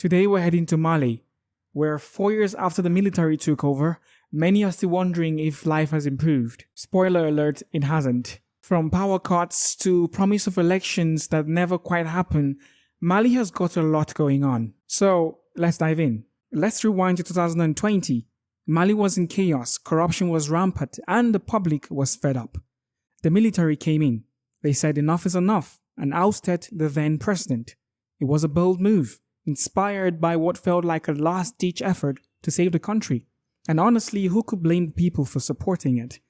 Today we're heading to Mali, where 4 years after the military took over, many are still wondering if life has improved. Spoiler alert, it hasn't. From power cuts to promise of elections that never quite happen, Mali has got a lot going on. So let's dive in. Let's rewind to 2020. Mali was in chaos, corruption was rampant, and the public was fed up. The military came in. They said enough is enough and ousted the then president. It was a bold move, inspired by what felt like a last-ditch effort to save the country. And honestly, who could blame the people for supporting it?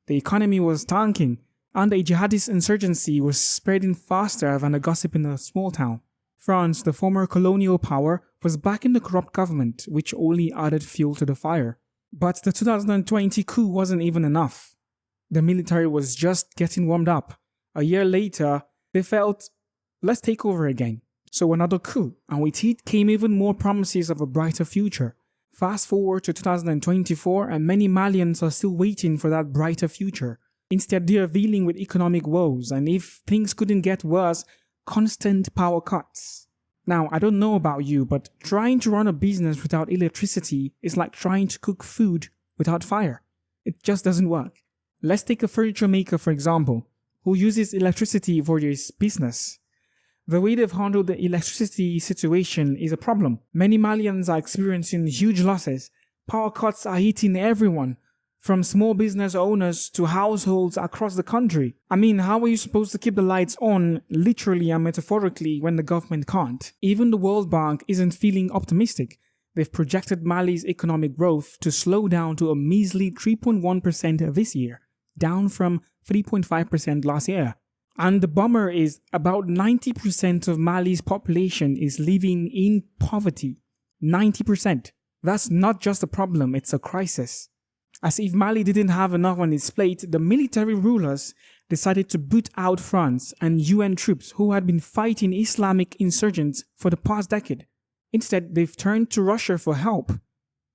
The economy was tanking, and a jihadist insurgency was spreading faster than a gossip in a small town. France, the former colonial power, was backing the corrupt government, which only added fuel to the fire. But the 2020 coup wasn't even enough. The military was just getting warmed up. A year later, they felt, let's take over again. So another coup, and with it came even more promises of a brighter future. Fast forward to 2024 and many Malians are still waiting for that brighter future. Instead, they are dealing with economic woes, and if things couldn't get worse, constant power cuts. Now, I don't know about you, but trying to run a business without electricity is like trying to cook food without fire. It just doesn't work. Let's take a furniture maker for example, who uses electricity for his business. The way they've handled the electricity situation is a problem. Many Malians are experiencing huge losses. Power cuts are hitting everyone, from small business owners to households across the country. I mean, how are you supposed to keep the lights on, literally and metaphorically, when the government can't? Even the World Bank isn't feeling optimistic. They've projected Mali's economic growth to slow down to a measly 3.1% this year, down from 3.5% last year. And the bummer is about 90% of Mali's population is living in poverty. 90%. That's not just a problem, it's a crisis. As if Mali didn't have enough on its plate, the military rulers decided to boot out France and UN troops who had been fighting Islamic insurgents for the past decade. Instead, they've turned to Russia for help.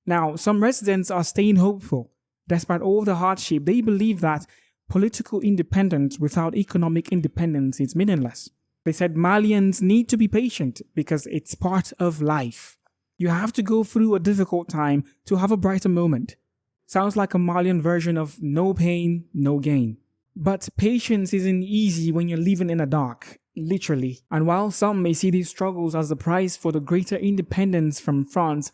Now, some residents are staying hopeful. Despite all the hardship, they believe that political independence without economic independence is meaningless. They said Malians need to be patient because it's part of life. You have to go through a difficult time to have a brighter moment. Sounds like a Malian version of no pain, no gain. But patience isn't easy when you're living in the dark, literally. And while some may see these struggles as the price for the greater independence from France,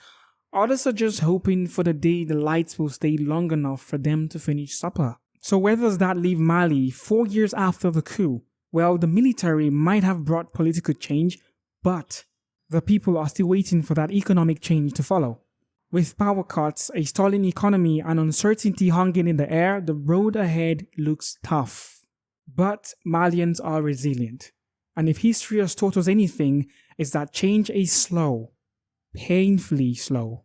others are just hoping for the day the lights will stay long enough for them to finish supper. So where does that leave Mali 4 years after the coup? Well, the military might have brought political change, but the people are still waiting for that economic change to follow. With power cuts, a stalling economy and uncertainty hanging in the air, the road ahead looks tough. But Malians are resilient. And if history has taught us anything, it's that change is slow. Painfully slow.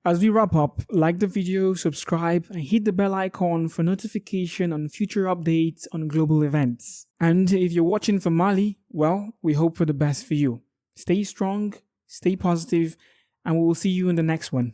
As we wrap up, like the video, subscribe, and hit the bell icon for notification on future updates on global events. And if you're watching from Mali, well, we hope for the best for you. Stay strong, stay positive, and we will see you in the next one.